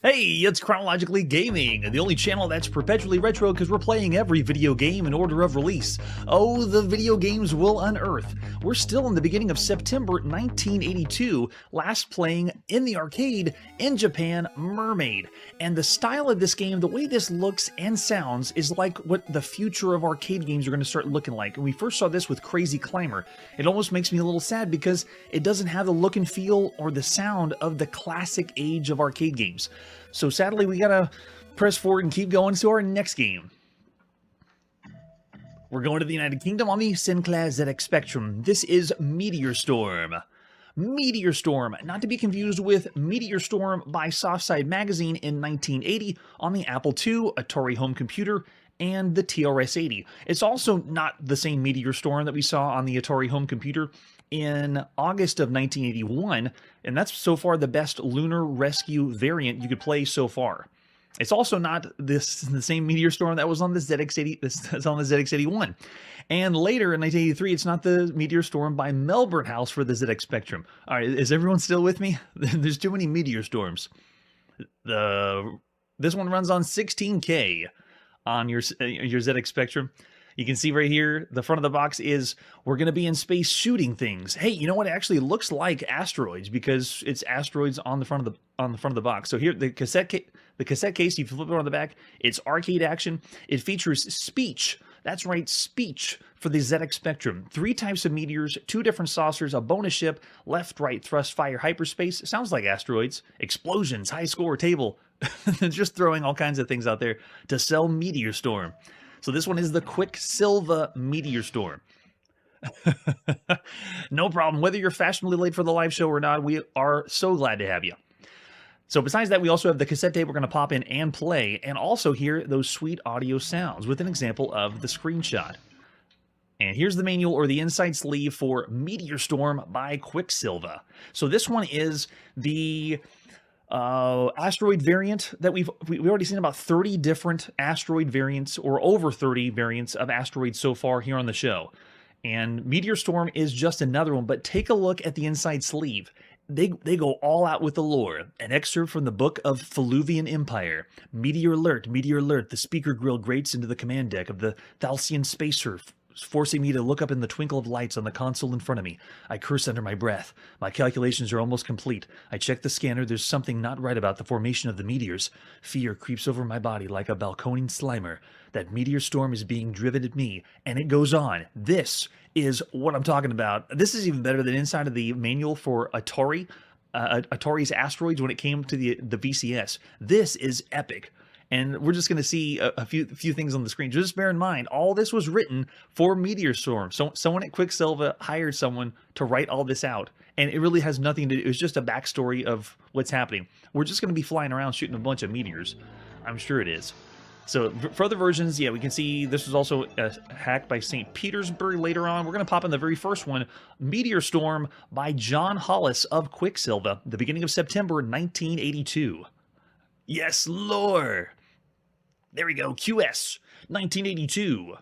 Hey, it's Chronologically Gaming, the only channel that's perpetually retro because we're playing every video game in order of release. Oh, the video games will unearth. We're still in the beginning of September 1982, last playing in the arcade in Japan, Mermaid. And the style of this game, the way this looks and sounds, is like what the future of arcade games are going to start looking like. And we first saw this with Crazy Climber. It almost makes me a little sad because it doesn't have the look and feel or the sound of the classic age of arcade games. So sadly, we gotta press forward and keep going to our next game. We're going to the United Kingdom on the Sinclair ZX Spectrum. This is Meteor Storm. Meteor Storm, not to be confused with Meteor Storm by Softside Magazine in 1980 on the Apple II, Atari Home Computer, and the TRS-80. It's also not the same Meteor Storm that we saw on the Atari Home Computer in August of 1981, and that's so far the best Lunar Rescue variant you could play so far. It's also not the same Meteor Storm that was on the ZX80. That's on the ZX81, and later in 1983, it's not the Meteor Storm by Melbourne House for the ZX Spectrum. All right, is everyone still with me? There's too many Meteor Storms. This one runs on 16K on your ZX Spectrum. You can see right here, the front of the box is, we're going to be in space shooting things. Hey, you know what? It actually looks like asteroids because it's asteroids on the front of the box. So here, the cassette case, you flip it on the back, it's arcade action. It features speech. That's right, speech for the ZX Spectrum. 3 types of meteors, 2 different saucers, a bonus ship, left, right, thrust, fire, hyperspace. Sounds like asteroids. Explosions, high score, table. Just throwing all kinds of things out there to sell Meteor Storm. So this one is the Quicksilver Meteor Storm. No problem. Whether you're fashionably late for the live show or not, we are so glad to have you. So besides that, we also have the cassette tape we're going to pop in and play, and also hear those sweet audio sounds with an example of the screenshot. And here's the manual or the inside sleeve for Meteor Storm by Quicksilver. So this one is the asteroid variant that we've already seen about 30 different asteroid variants, or over 30 variants of asteroids so far here on the show. And Meteor Storm is just another one, but take a look at the inside sleeve. They go all out with the lore. An excerpt from the Book of Feluvian Empire. Meteor alert, the speaker grill grates into the command deck of the Thalcian spacer, forcing me to look up in the twinkle of lights on the console in front of me. I curse under my breath. My calculations are almost complete. I check the scanner. There's something not right about the formation of the meteors. Fear creeps over my body like a balconing slimer. That meteor storm is being driven at me, and it goes on. This is what I'm talking about. This is even better than inside of the manual for Atari, Atari's Asteroids when it came to the VCS. This is epic. And we're just going to see a few things on the screen. Just bear in mind, all this was written for Meteor Storm. So someone at Quicksilver hired someone to write all this out. And it really has nothing to do. It's just a backstory of what's happening. We're just going to be flying around shooting a bunch of meteors. I'm sure it is. So for other versions, yeah, we can see this was also hacked by St. Petersburg later on. We're going to pop in the very first one, Meteor Storm by John Hollis of Quicksilver, the beginning of September 1982. Yes, lore! There we go, QS, 1982.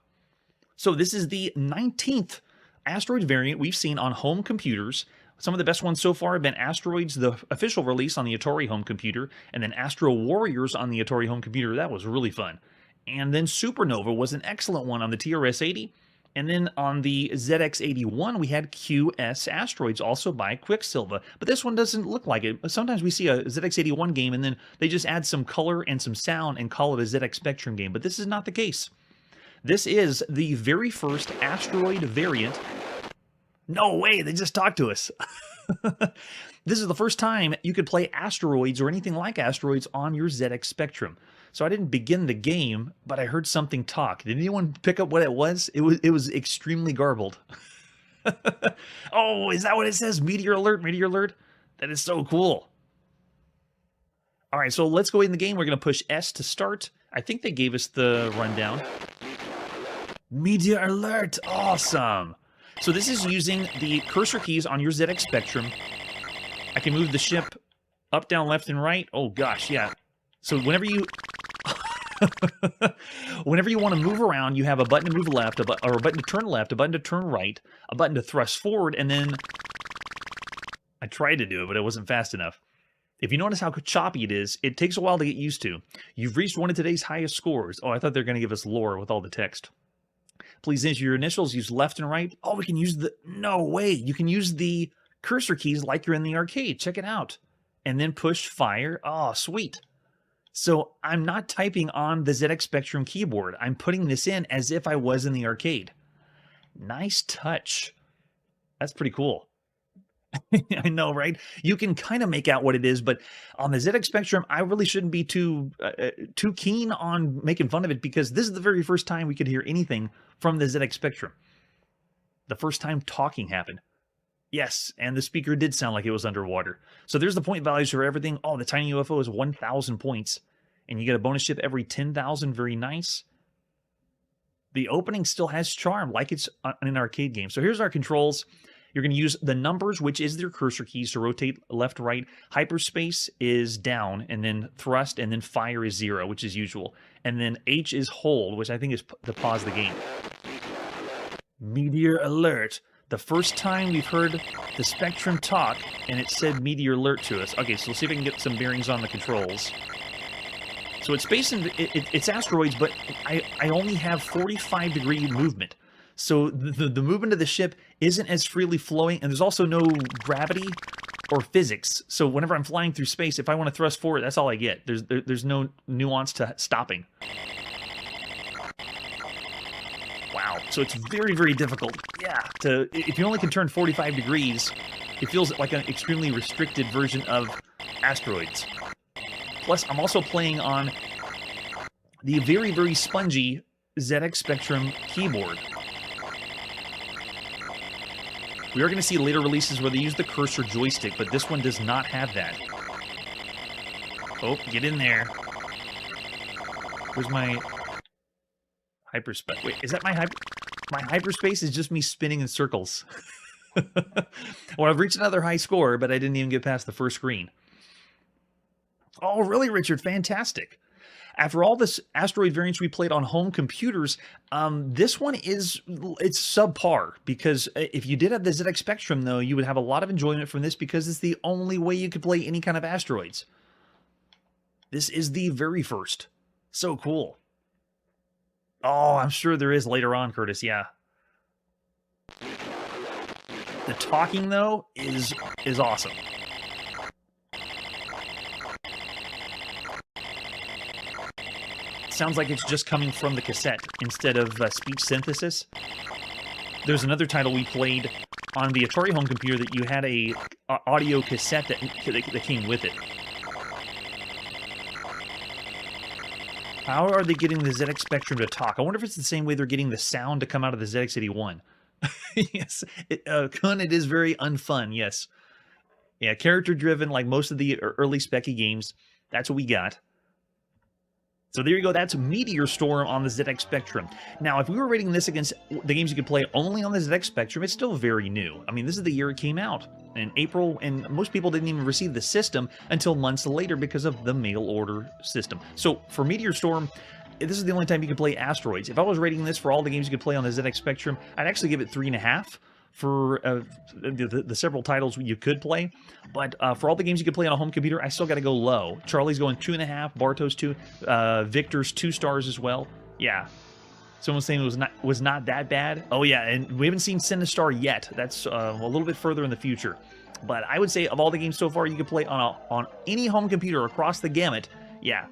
So this is the 19th asteroid variant we've seen on home computers. Some of the best ones so far have been Asteroids, the official release on the Atari Home Computer, and then Astro Warriors on the Atari Home Computer. That was really fun. And then Supernova was an excellent one on the TRS-80. And then on the ZX81, we had QS Asteroids, also by Quicksilver. But this one doesn't look like it. Sometimes we see a ZX81 game, and then they just add some color and some sound and call it a ZX Spectrum game. But this is not the case. This is the very first asteroid variant. No way, they just talked to us. This is the first time you could play asteroids or anything like asteroids on your ZX Spectrum. So I didn't begin the game, but I heard something talk. Did anyone pick up what it was? It was extremely garbled. Oh, is that what it says? Meteor alert, meteor alert? That is so cool. All right, so let's go in the game. We're going to push S to start. I think they gave us the rundown. Meteor alert, awesome. So this is using the cursor keys on your ZX Spectrum. I can move the ship up, down, left, and right. Oh gosh, yeah. So whenever you want to move around, you have a button to move left, or a button to turn left, a button to turn right, a button to thrust forward, and then I tried to do it, but it wasn't fast enough. If you notice how choppy it is, it takes a while to get used to. You've reached one of today's highest scores. Oh, I thought they were going to give us lore with all the text. Please enter your initials, use left and right. Oh, we can use the... No way. You can use the cursor keys like you're in the arcade. Check it out. And then push fire. Oh, sweet. So I'm not typing on the ZX Spectrum keyboard. I'm putting this in as if I was in the arcade. Nice touch. That's pretty cool. I know, right? You can kind of make out what it is, but on the ZX Spectrum, I really shouldn't be too keen on making fun of it, because this is the very first time we could hear anything from the ZX Spectrum. The first time talking happened. Yes, and the speaker did sound like it was underwater. So there's the point values for everything. Oh, the tiny UFO is 1,000 points, and you get a bonus ship every 10,000. Very nice. The opening still has charm, like it's an arcade game. So here's our controls. You're going to use the numbers, which is their cursor keys to rotate left, right. Hyperspace is down, and then thrust, and then fire is 0, which is usual. And then H is hold, which I think is to pause the game. Meteor alert. The first time we've heard the Spectrum talk, and it said meteor alert to us. Okay, so let's see if I can get some bearings on the controls. So it's based in, it's asteroids, but I only have 45-degree movement. So the movement of the ship isn't as freely flowing, and there's also no gravity or physics. So whenever I'm flying through space, if I want to thrust forward, that's all I get. There's no nuance to stopping. Wow. So it's very, very difficult. Yeah. If you only can turn 45 degrees, it feels like an extremely restricted version of asteroids. Plus, I'm also playing on the very, very spongy ZX Spectrum keyboard. We are going to see later releases where they use the cursor joystick, but this one does not have that. Oh, get in there. Where's my hyperspace? Wait, is that my hyperspace is just me spinning in circles. Well, I've reached another high score, but I didn't even get past the first screen. Oh, really, Richard? Fantastic. After all this asteroid variants we played on home computers, this one it's subpar, because if you did have the ZX Spectrum, though, you would have a lot of enjoyment from this, because it's the only way you could play any kind of asteroids. This is the very first. So cool. Oh, I'm sure there is later on, Curtis, yeah. The talking, though, is awesome. Sounds like it's just coming from the cassette instead of speech synthesis. There's another title we played on the Atari home computer that you had a audio cassette that came with it. How are they getting the ZX Spectrum to talk? I wonder if it's the same way they're getting the sound to come out of the ZX81. Yes, Kun, it is very unfun, yes. Yeah, character-driven, like most of the early Specky games. That's what we got. So there you go, that's Meteor Storm on the ZX Spectrum. Now, if we were rating this against the games you could play only on the ZX Spectrum, it's still very new. I mean, this is the year it came out, in April, and most people didn't even receive the system until months later because of the mail order system. So for Meteor Storm, this is the only time you can play Asteroids. If I was rating this for all the games you could play on the ZX Spectrum, I'd actually give it 3.5. For the several titles you could play, but for all the games you could play on a home computer, I still got to go low. Charlie's going 2.5, Bartos 2, Victor's 2 stars as well. Yeah, someone's saying it was not that bad. Oh yeah, and we haven't seen Sinistar yet. That's a little bit further in the future. But I would say of all the games so far you could play on any home computer across the gamut, yeah,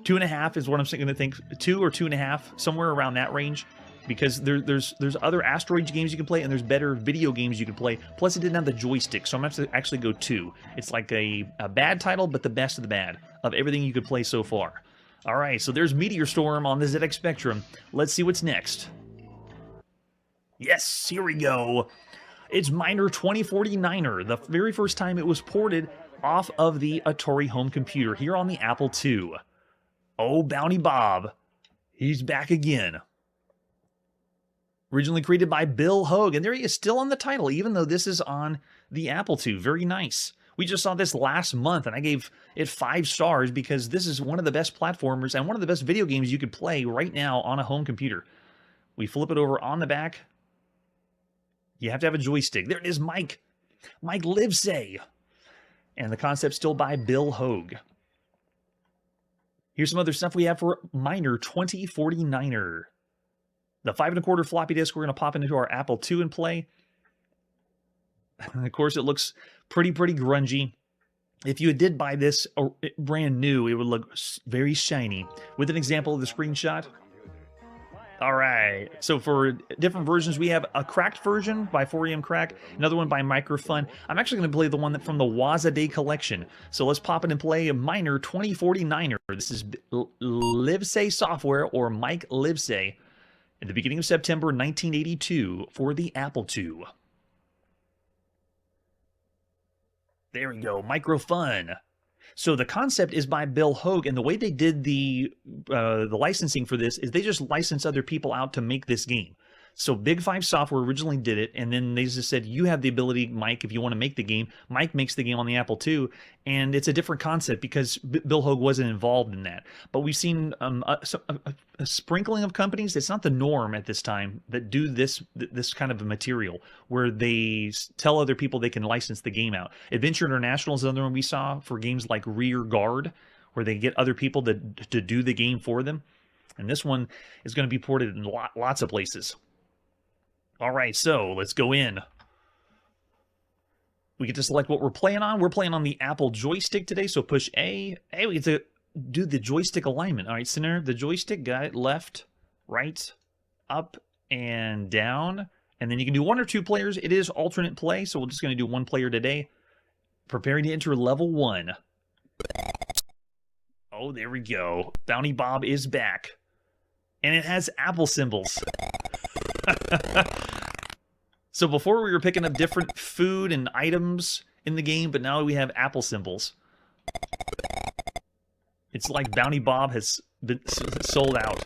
2.5 is what I'm going to think. 2 or 2.5, somewhere around that range. Because there's other Asteroids games you can play, and there's better video games you can play. Plus, it didn't have the joystick, so I'm going to have to actually go 2. It's like a bad title, but the best of the bad of everything you could play so far. All right, so there's Meteor Storm on the ZX Spectrum. Let's see what's next. Yes, here we go. It's Miner 2049er, the very first time it was ported off of the Atari home computer here on the Apple II. Oh, Bounty Bob. He's back again. Originally created by Bill Hogue, and there he is still on the title, even though this is on the Apple II. Very nice. We just saw this last month, and I gave it 5 stars because this is one of the best platformers and one of the best video games you could play right now on a home computer. We flip it over on the back. You have to have a joystick. There it is, Mike. Mike Livesey. And the concept's still by Bill Hogue. Here's some other stuff we have for Miner 2049er. The 5 1/4 floppy disk we're going to pop into our Apple II and play. Of course, it looks pretty grungy. If you did buy this brand new, it would look very shiny. With an example of the screenshot. All right, so for different versions, we have a cracked version by 4am Crack, another one by Microfun. I'm actually going to play the one from the Waza Day collection. So let's pop it and play Miner 2049er. This is Livesay Software, or Mike Livesay, at the beginning of September 1982 for the Apple II. There we go, Microfun. So the concept is by Bill Hogue, and the way they did the licensing for this is they just license other people out to make this game. So Big Five Software originally did it, and then they just said, you have the ability, Mike, if you want to make the game. Mike makes the game on the Apple II, and it's a different concept because Bill Hogue wasn't involved in that. But we've seen a sprinkling of companies. It's not the norm at this time that do this kind of material where they tell other people they can license the game out. Adventure International is another one we saw for games like Rear Guard, where they get other people to do the game for them. And this one is going to be ported in lots of places. All right, so let's go in. We get to select what we're playing on. We're playing on the Apple joystick today, so push A. Hey, we get to do the joystick alignment. All right, center the joystick, got it, left, right, up, and down. And then you can do 1 or 2 players. It is alternate play, so we're just going to do 1 player today. Preparing to enter level 1. Oh, there we go. Bounty Bob is back. And it has Apple symbols. So before we were picking up different food and items in the game, but now we have Apple symbols. It's like Bounty Bob has been sold out.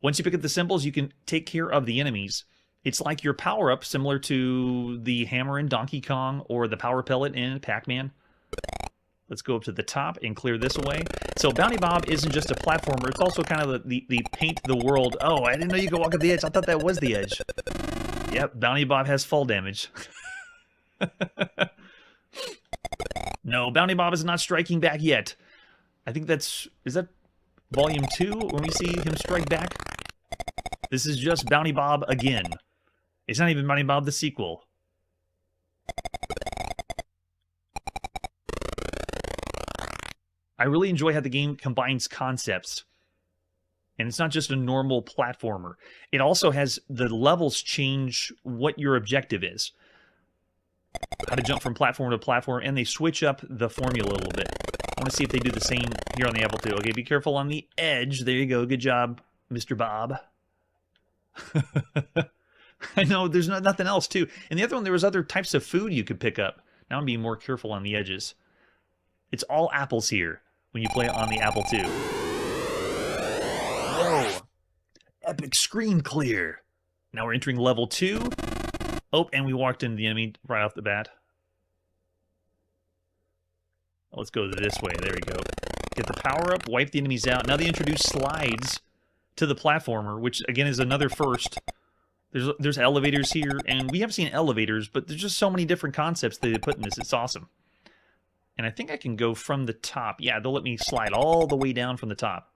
Once you pick up the symbols, you can take care of the enemies. It's like your power-up, similar to the hammer in Donkey Kong or the power pellet in Pac-Man. Let's go up to the top and clear this away. So Bounty Bob isn't just a platformer, it's also kind of the paint the world. Oh, I didn't know you could walk up the edge. I thought that was the edge. Yep, Bounty Bob has fall damage. No, Bounty Bob is not striking back yet. I think is that volume 2 when we see him strike back? This is just Bounty Bob again. It's not even Bounty Bob the sequel. I really enjoy how the game combines concepts. And it's not just a normal platformer. It also has the levels change what your objective is. How to jump from platform to platform, and they switch up the formula a little bit. I want to see if they do the same here on the Apple II. Okay, be careful on the edge. There you go. Good job, Mr. Bob. I know, there's nothing else, too. And the other one, there was other types of food you could pick up. Now I'm being more careful on the edges. It's all apples here when you play on the Apple II. Whoa! Epic screen clear. Now we're entering level 2. Oh, and we walked into the enemy right off the bat. Let's go this way. There we go. Get the power up, wipe the enemies out. Now they introduce slides to the platformer, which again is another first. There's elevators here, and we have seen elevators, but there's just so many different concepts they put in this. It's awesome. And I think I can go from the top. Yeah, they'll let me slide all the way down from the top.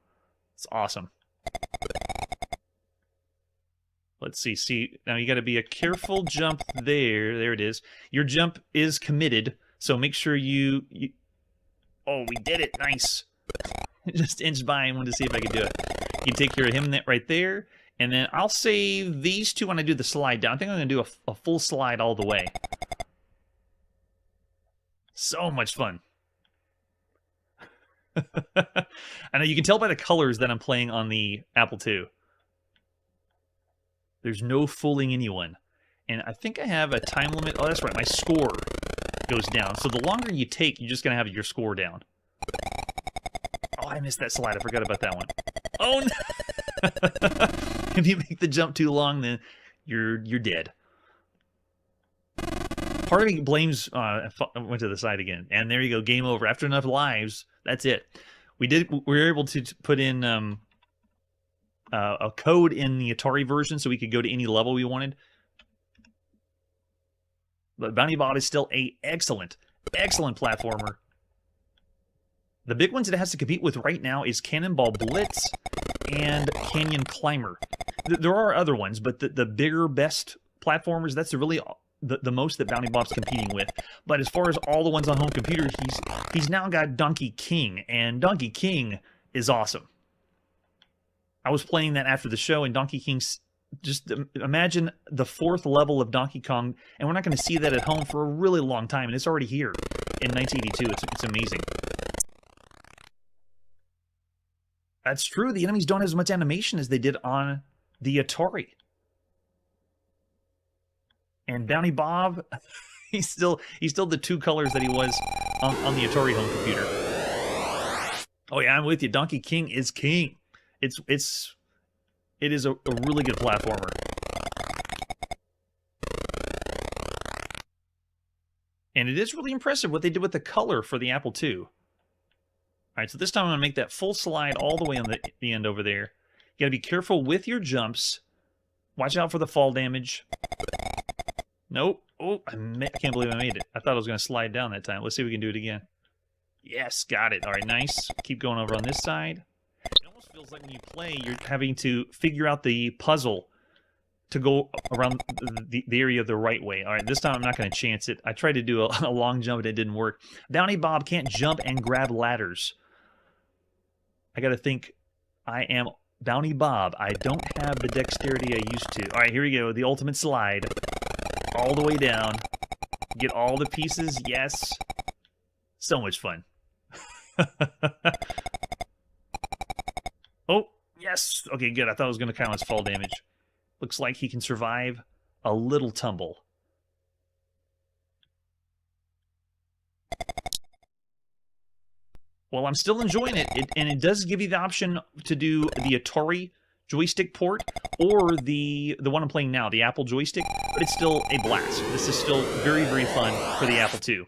It's awesome. Let's see. See, now you got to be a careful jump there. There it is. Your jump is committed, so make sure you... Oh, we did it. Nice. Just inched by and wanted to see if I could do it. You can take care of him right there. And then I'll save these two when I do the slide down. I think I'm going to do a full slide all the way. So much fun. I know you can tell by the colors that I'm playing on the Apple II. There's no fooling anyone. And I think I have a time limit. Oh, that's right. My score goes down. So the longer you take, you're just going to have your score down. Oh, I missed that slide. I forgot about that one. Oh, no. If you make the jump too long, then you're dead. Part of me blames... I went to the side again. And there you go. Game over. After enough lives, that's it. We were able to put in a code in the Atari version so we could go to any level we wanted. But Bounty Bob is still an excellent Excellent platformer. The big ones it has to compete with right now is Cannonball Blitz and Canyon Climber. There are other ones, but the bigger, best platformers, that's really the most that Bounty Bob's competing with. But as far as all the ones on home computer, he's now got Donkey King, and Donkey King is awesome. I was playing that after the show, and Donkey King's, just imagine the 4th level of Donkey Kong, and we're not going to see that at home for a really long time, and it's already here in 1982. It's amazing. That's true. The enemies don't have as much animation as they did on the Atari. And Bounty Bob, he's still the 2 colors that he was on the Atari home computer. Oh yeah, I'm with you. Donkey King is king. It is a really good platformer. And it is really impressive what they did with the color for the Apple II. All right, so this time I'm going to make that full slide all the way on the end over there. You got to be careful with your jumps. Watch out for the fall damage. Nope. Oh, I can't believe I made it. I thought I was going to slide down that time. Let's see if we can do it again. Yes, got it. All right, nice. Keep going over on this side. It almost feels like when you play, you're having to figure out the puzzle to go around the area the right way. All right, this time I'm not going to chance it. I tried to do a long jump and it didn't work. Bounty Bob can't jump and grab ladders. I got to think, I am Bounty Bob. I don't have the dexterity I used to. All right, here we go. The ultimate slide. All the way down. Get all the pieces. Yes. So much fun. Oh, yes. Okay, good. I thought it was going to count as fall damage. Looks like he can survive a little tumble. Well, I'm still enjoying it, and it does give you the option to do the Atari joystick port or the one I'm playing now, the Apple joystick, but it's still a blast. This is still very, very fun for the Apple II.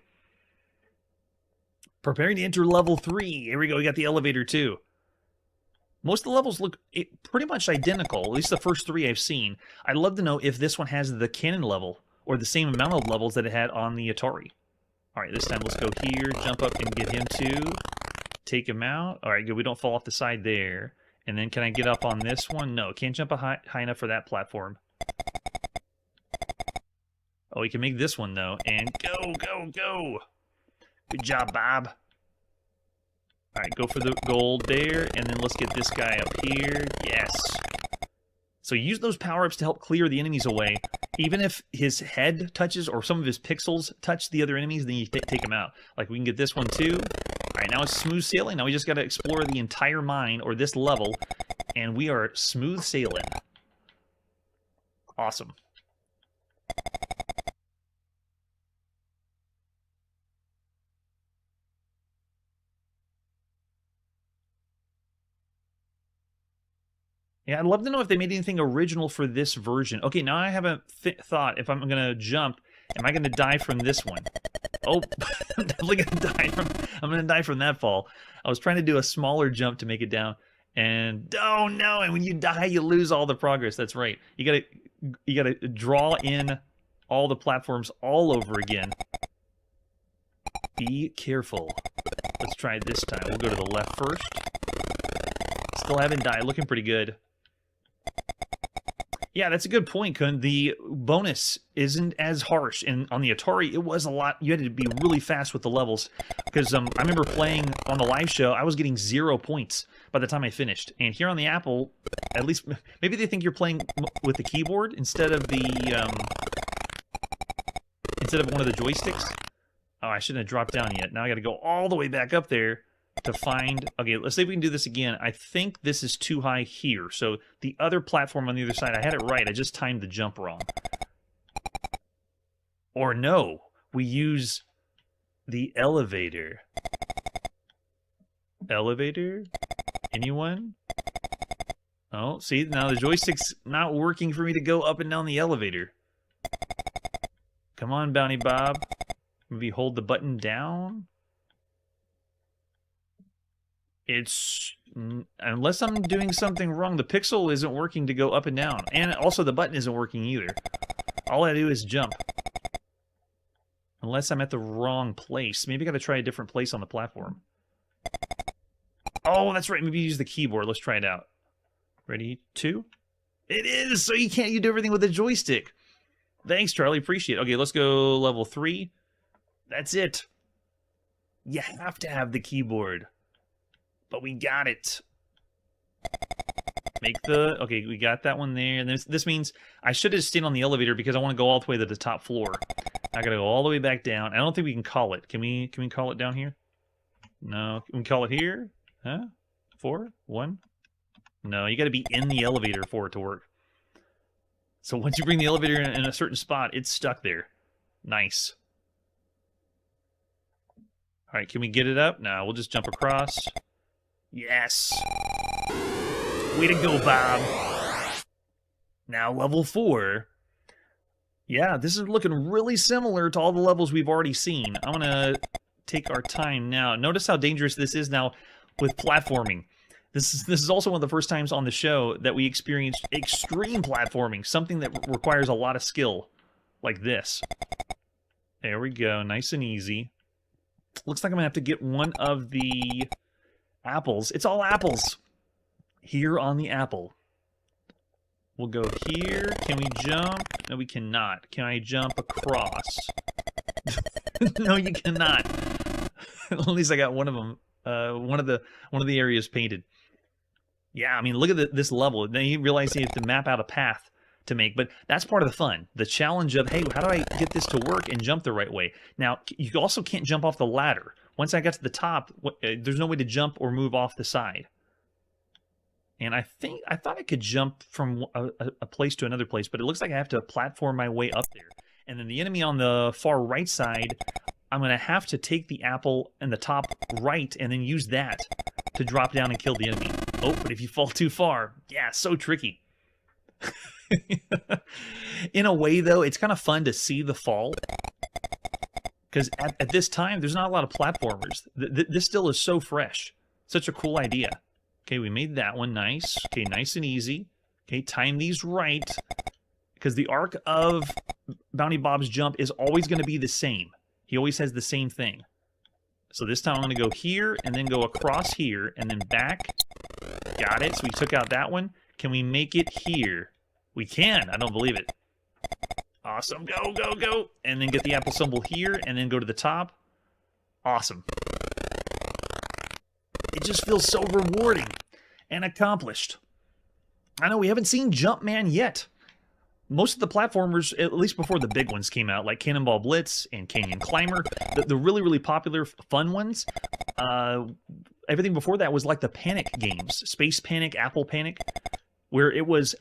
Preparing to enter level 3. Here we go. We got the elevator, too. Most of the levels look pretty much identical, at least the first 3 I've seen. I'd love to know if this one has the cannon level or the same amount of levels that it had on the Atari. All right, this time let's go here, jump up and get him, too. Take him out. All right, good. We don't fall off the side there. And then can I get up on this one? No, can't jump high enough for that platform. Oh, we can make this one, though. And go, go, go. Good job, Bob. All right, go for the gold there. And then let's get this guy up here. Yes. So use those power-ups to help clear the enemies away. Even if his head touches or some of his pixels touch the other enemies, then you take them out. Like, we can get this one, too. All right, now it's smooth sailing. Now we just got to explore the entire mine, or this level, and we are smooth sailing. Awesome. Yeah, I'd love to know if they made anything original for this version. Okay, now I have a thought. If I'm going to jump, am I going to die from this one? Oh, I'm definitely going to die from... I'm going to die from that fall. I was trying to do a smaller jump to make it down. And, oh no, and when you die, you lose all the progress. That's right. You gotta draw in all the platforms all over again. Be careful. Let's try it this time. We'll go to the left first. Still haven't died. Looking pretty good. Yeah, that's a good point, Kun. The bonus isn't as harsh. And on the Atari, it was a lot. You had to be really fast with the levels. Because I remember playing on the live show, I was getting 0 points by the time I finished. And here on the Apple, at least, maybe they think you're playing with the keyboard instead of the, instead of one of the joysticks. Oh, I shouldn't have dropped down yet. Now I got to go all the way back up there to find... Okay, let's see if we can do this again. I think this is too high here. So the other platform on the other side, I had it right. I just timed the jump wrong. Or no, we use the elevator. Elevator? Anyone? Oh, see, now the joystick's not working for me to go up and down the elevator. Come on, Bounty Bob. Maybe hold the button down? It's... Unless I'm doing something wrong, the pixel isn't working to go up and down. And also the button isn't working either. All I do is jump. Unless I'm at the wrong place. Maybe I got to try a different place on the platform. Oh, that's right. Maybe use the keyboard. Let's try it out. Ready? 2? It is! So you do everything with a joystick. Thanks, Charlie. Appreciate it. Okay, let's go level 3. That's it. You have to have the keyboard. But we got it. Okay, we got that one there. And this means I should have stayed on the elevator because I want to go all the way to the top floor. I gotta go all the way back down. I don't think we can call it. Can we call it down here? No. Can we call it here? Huh? 4? 1? No, you gotta be in the elevator for it to work. So once you bring the elevator in a certain spot, it's stuck there. Nice. Alright, can we get it up? No, we'll just jump across. Yes! Way to go, Bob! Now, level 4. Yeah, this is looking really similar to all the levels we've already seen. I'm gonna take our time now. Notice how dangerous this is now with platforming. This is also one of the first times on the show that we experienced extreme platforming, something that requires a lot of skill, like this. There we go, nice and easy. Looks like I'm gonna have to get one of the apples. It's all apples here on the apple. We'll go here. Can we jump? No, we cannot. Can I jump across? No, you cannot. At least I got one of them. One of the areas painted. Yeah, I mean, look at this level. Then you realize you have to map out a path to make, but that's part of the fun. The challenge of, hey, how do I get this to work and jump the right way? Now, you also can't jump off the ladder. Once I got to the top, there's no way to jump or move off the side. And I thought I could jump from a place to another place, but it looks like I have to platform my way up there. And then the enemy on the far right side, I'm going to have to take the apple in the top right and then use that to drop down and kill the enemy. Oh, but if you fall too far, yeah, so tricky. In a way, though, it's kind of fun to see the fall. Because at this time, there's not a lot of platformers. This still is so fresh. Such a cool idea. Okay, we made that one nice. Okay, nice and easy. Okay, time these right. Because the arc of Bounty Bob's jump is always going to be the same. He always has the same thing. So this time I'm going to go here, and then go across here, and then back. Got it. So we took out that one. Can we make it here? We can. I don't believe it. Awesome. Go, go, go. And then get the apple symbol here, and then go to the top. Awesome. It just feels so rewarding and accomplished. I know we haven't seen Jumpman yet. Most of the platformers, at least before the big ones came out, like Cannonball Blitz and Canyon Climber, the really, really popular, fun ones, everything before that was like the Panic games, Space Panic, Apple Panic, where it was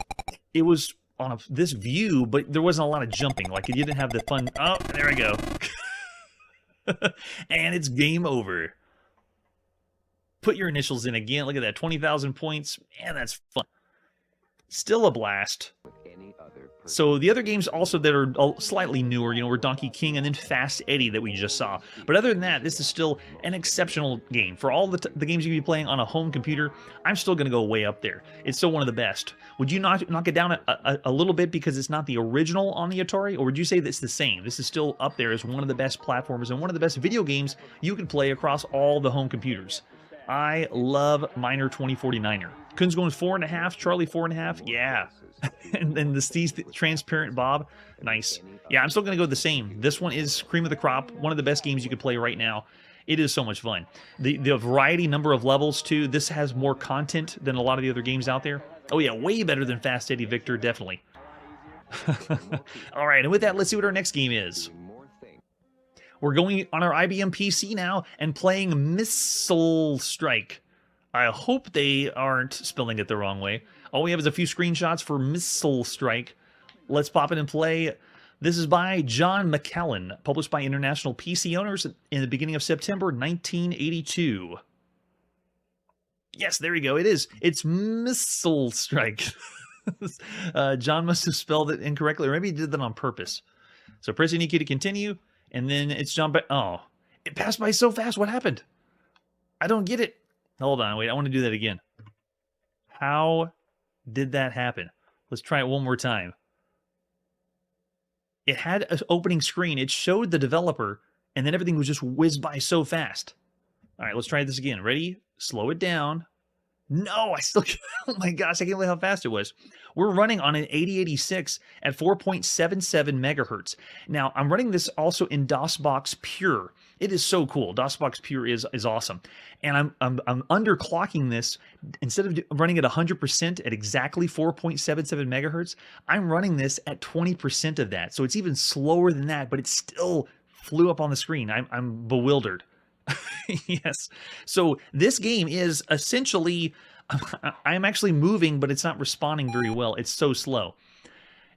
on this view, but there wasn't a lot of jumping. Like, you didn't have the fun. Oh, there we go. And it's game over. Put your initials in again. Look at that, 20,000 points. Man, that's fun. Still a blast. So the other games also that are slightly newer, were Donkey King and then Fast Eddie that we just saw. But other than that, this is still an exceptional game. For all the games you can be playing on a home computer, I'm still going to go way up there. It's still one of the best. Would you knock it down a little bit because it's not the original on the Atari? Or would you say that it's the same? This is still up there as one of the best platformers and one of the best video games you can play across all the home computers. I love Miner 2049er. Kun's going 4.5, Charlie 4.5. Yeah. And then the Steve's Transparent Bob. Nice. Yeah, I'm still going to go the same. This one is cream of the crop. One of the best games you could play right now. It is so much fun. The variety number of levels, too. This has more content than a lot of the other games out there. Oh, yeah, way better than Fast Eddie Victor, definitely. All right, and with that, let's see what our next game is. We're going on our IBM PC now and playing Missile Strike. I hope they aren't spelling it the wrong way. All we have is a few screenshots for Missile Strike. Let's pop it and play. This is by John McCallan, published by International PC Owners in the beginning of September 1982. Yes, there you go. It is. It's Missile Strike. John must have spelled it incorrectly, or maybe he did that on purpose. So press any key to continue, and then it's John. Oh, it passed by so fast. What happened? I don't get it. Hold on, wait. I want to do that again. How did that happen? Let's try it one more time. It had an opening screen. It showed the developer, and then everything was just whizzed by so fast. All right, let's try this again. Ready? Slow it down. No, I still can't. Oh my gosh, I can't believe how fast it was. We're running on an 8086 at 4.77 megahertz. Now, I'm running this also in DOSBox Pure. It is so cool. DOSBox Pure is awesome. And I'm underclocking this. Instead of running at 100% at exactly 4.77 megahertz, I'm running this at 20% of that. So it's even slower than that, but it still flew up on the screen. I'm bewildered. Yes. So this game is essentially, I'm actually moving, but it's not responding very well. It's so slow.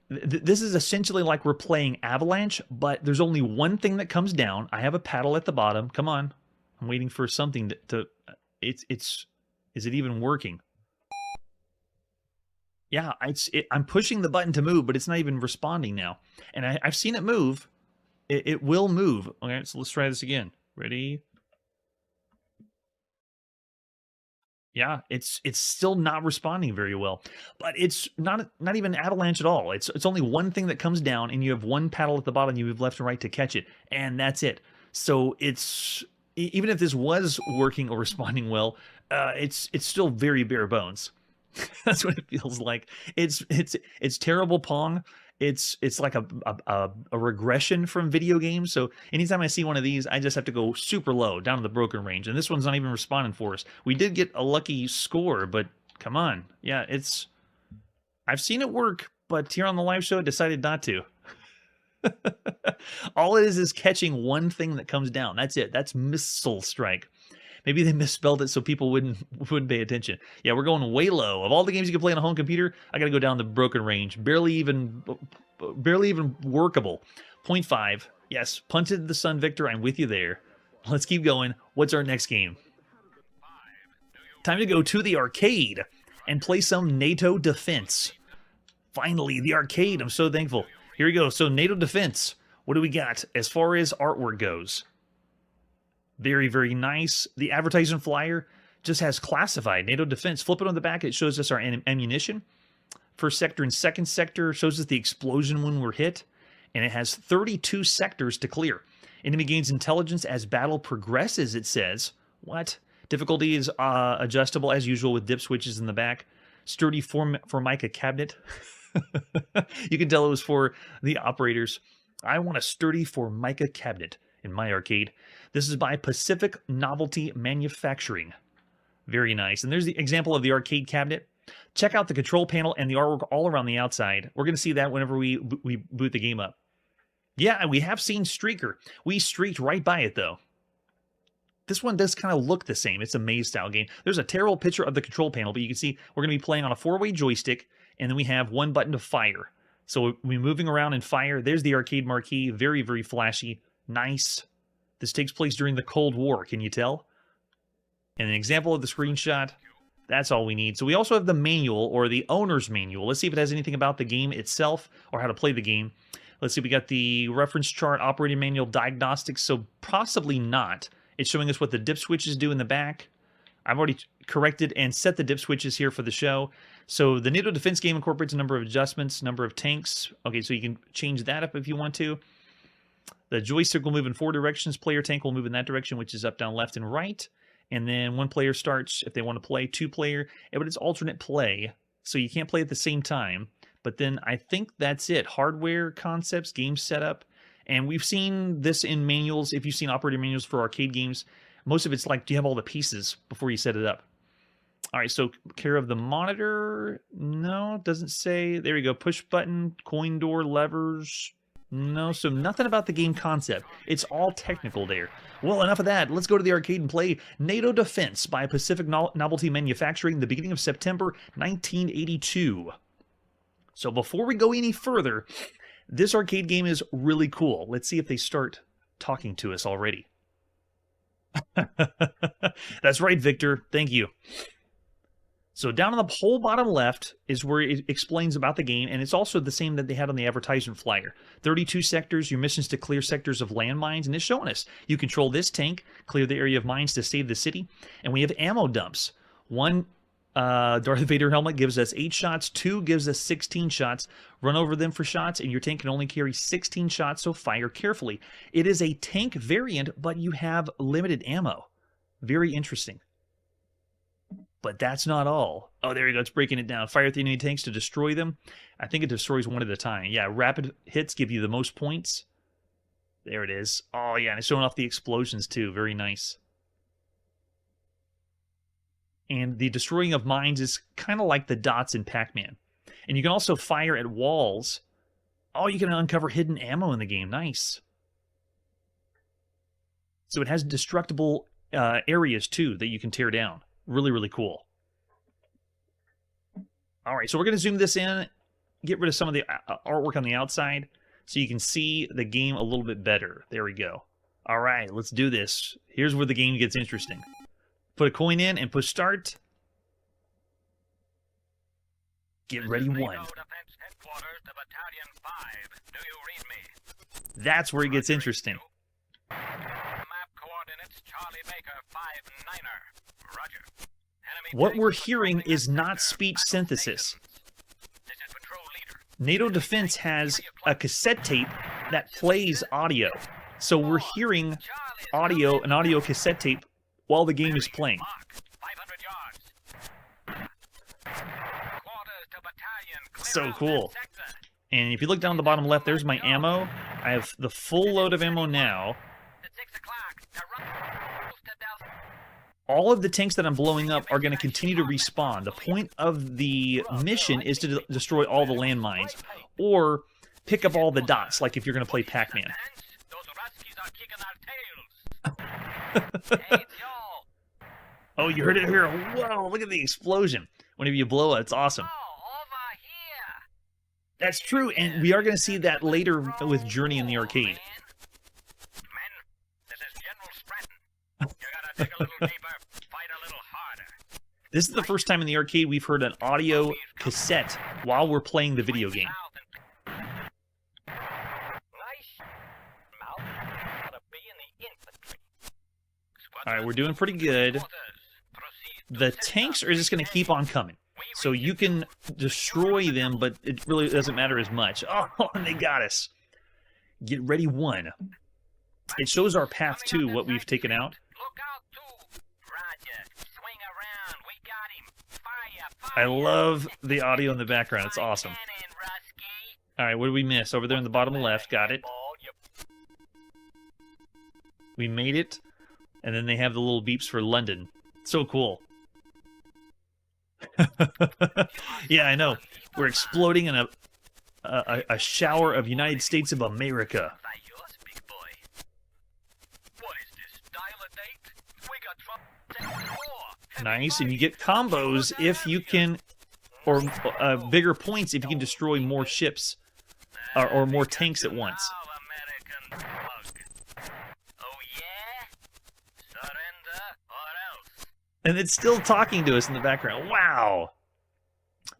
This is essentially like we're playing Avalanche, but there's only one thing that comes down. I have a paddle at the bottom. Come on. I'm waiting for something to is it even working? Yeah, I'm pushing the button to move, but it's not even responding now. And I've seen it move. It will move. Okay, so let's try this again. Ready? Yeah, it's still not responding very well, but it's not even avalanche at all. It's only one thing that comes down, and you have one paddle at the bottom. You have left and right to catch it, and that's it. So it's even if this was working or responding well, it's still very bare bones. That's what it feels like. It's terrible Pong. It's like a regression from video games. So anytime I see one of these, I just have to go super low down to the broken range. And this one's not even responding for us. We did get a lucky score, but come on. Yeah, I've seen it work, but here on the live show, it decided not to. All it is catching one thing that comes down. That's it. That's missile strike. Maybe they misspelled it so people wouldn't pay attention. Yeah, we're going way low. Of all the games you can play on a home computer, I got to go down the broken range. Barely even workable. 0.5. Yes, punted the sun, Victor. I'm with you there. Let's keep going. What's our next game? Time to go to the arcade and play some NATO Defense. Finally, the arcade. I'm so thankful. Here we go. So NATO Defense. What do we got as far as artwork goes? Very, very nice. The advertising flyer just has classified NATO Defense. Flip it on the back. It shows us our ammunition. First sector and second sector shows us the explosion when we're hit. And it has 32 sectors to clear. Enemy gains intelligence as battle progresses, it says. What? Difficulty is adjustable as usual with dip switches in the back. Sturdy Formica cabinet. You can tell it was for the operators. I want a sturdy Formica cabinet in my arcade. This is by Pacific Novelty Manufacturing. Very nice. And there's the example of the arcade cabinet. Check out the control panel and the artwork all around the outside. We're going to see that whenever we boot the game up. Yeah, we have seen Streaker. We streaked right by it, though. This one does kind of look the same. It's a maze-style game. There's a terrible picture of the control panel, but you can see we're going to be playing on a 4-way joystick, and then we have one button to fire. So we're moving around and fire. There's the arcade marquee. Very, very flashy. Nice. This takes place during the Cold War, can you tell? And an example of the screenshot. That's all we need. So we also have the manual, or the owner's manual. Let's see if it has anything about the game itself, or how to play the game. Let's see, we got the reference chart, operating manual, diagnostics, so possibly not. It's showing us what the dip switches do in the back. I've already corrected and set the dip switches here for the show. So the NATO Defense game incorporates a number of adjustments, number of tanks. Okay, so you can change that up if you want to. The joystick will move in 4 directions. Player tank will move in that direction, which is up, down, left, and right. And then one player starts if they want to play, 2 player. But it's alternate play, so you can't play at the same time. But then I think that's it. Hardware concepts, game setup. And we've seen this in manuals. If you've seen operating manuals for arcade games, most of it's like, do you have all the pieces before you set it up? All right, so care of the monitor. No, doesn't say. There we go. Push button, coin door, levers. No, so nothing about the game concept. It's all technical there. Well, enough of that. Let's go to the arcade and play NATO Defense by Pacific Novelty Manufacturing, the beginning of September 1982. So before we go any further, this arcade game is really cool. Let's see if they start talking to us already. That's right, Victor. Thank you. So down on the whole bottom left is where it explains about the game, and it's also the same that they had on the advertisement flyer. 32 sectors, your missions to clear sectors of landmines, and it's showing us. You control this tank, clear the area of mines to save the city, and we have ammo dumps. One Darth Vader helmet gives us 8 shots. 2 gives us 16 shots. Run over them for shots, and your tank can only carry 16 shots, so fire carefully. It is a tank variant, but you have limited ammo. Very interesting. But that's not all. Oh, there you go. It's breaking it down. Fire at the enemy tanks to destroy them. I think it destroys one at a time. Yeah, rapid hits give you the most points. There it is. Oh, yeah, and it's showing off the explosions, too. Very nice. And the destroying of mines is kind of like the dots in Pac-Man. And you can also fire at walls. Oh, you can uncover hidden ammo in the game. Nice. So it has destructible areas, too, that you can tear down. Really, really cool. All right, so we're going to zoom this in, get rid of some of the artwork on the outside so you can see the game a little bit better. There we go. All right, let's do this. Here's where the game gets interesting. Put a coin in and push start. Get ready, 1. That's where it gets interesting. What we're hearing is not speech synthesis. NATO Defense has a cassette tape that plays audio. So we're hearing audio, an audio cassette tape, while the game is playing. So cool. And if you look down the bottom left, there's my ammo. I have the full load of ammo now. All of the tanks that I'm blowing up are going to continue to respawn. The point of the mission is to destroy all the landmines, or pick up all the dots, like if you're going to play Pac-Man. Oh, you heard it here. Whoa, look at the explosion. Whenever you blow it, it's awesome. That's true, and we are going to see that later with Journey in the arcade. This is the first time in the arcade we've heard an audio cassette while we're playing the video game. Alright, we're doing pretty good. The tanks are just going to keep on coming. So you can destroy them, but it really doesn't matter as much. Oh, and they got us. Get ready, 1. It shows our path to what we've taken out. I love the audio in the background. It's awesome. Alright, what did we miss? Over there in the bottom left. Got it. We made it. And then they have the little beeps for London. So cool. Yeah, I know. We're exploding in a shower of United States of America. Nice, and you get combos if you can, or bigger points if you can destroy more ships, or more tanks at once. And it's still talking to us in the background. Wow!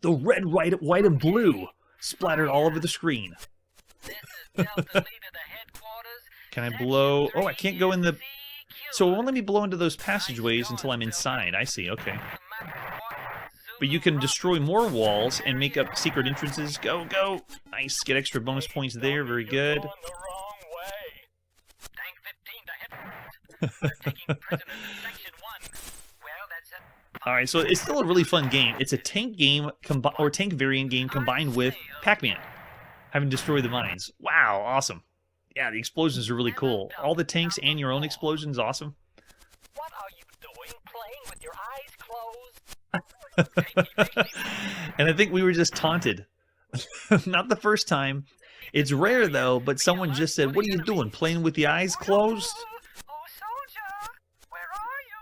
The red, white, and blue splattered all over the screen. Can I blow? Oh, I can't go in the... So it won't let me blow into those passageways until I'm inside. I see, okay. But you can destroy more walls and make up secret entrances. Go, go! Nice, get extra bonus points there. Very good. Alright, so it's still a really fun game. It's a tank game, or tank variant game combined with Pac-Man. Having destroyed the mines. Wow, awesome. Yeah, the explosions are really cool. All the tanks and your own explosions, awesome. What are you doing, playing with your eyes closed? And I think we were just taunted. Not the first time. It's rare, though, but someone just said, "What are you doing, playing with the eyes closed?" Oh, soldier, where are you?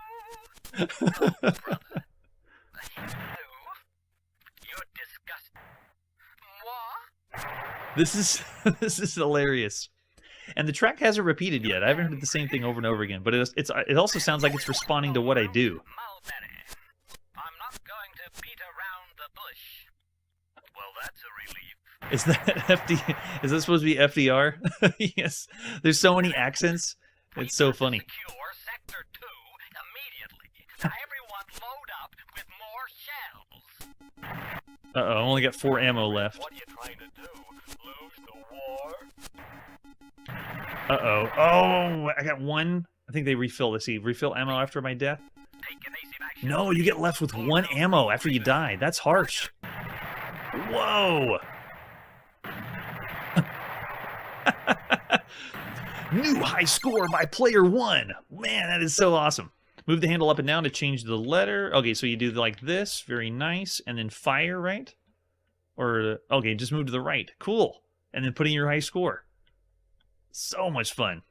Brother. You're disgusting. What? This is hilarious. And the track hasn't repeated yet. I haven't heard the same thing over and over again, but it also sounds like it's responding to what I do. I'm not going to beat around the bush. Well, that's a relief. Is that Is that supposed to be FDR? Yes. There's so many accents. It's so funny. Secure Sector 2 immediately. Everyone load up with more shells. Uh-oh, I only got 4 ammo left. What are you trying to do? Lose the war? Uh-oh. Oh, I got 1. I think they refill. Let's see. Refill ammo after my death? Take evasive action. No, you get left with 1 ammo after you die. That's harsh. Whoa! New high score by player 1. Man, that is so awesome. Move the handle up and down to change the letter. Okay, so you do like this. Very nice. And then fire, right? Or, okay, just move to the right. Cool. And then put in your high score. So much fun.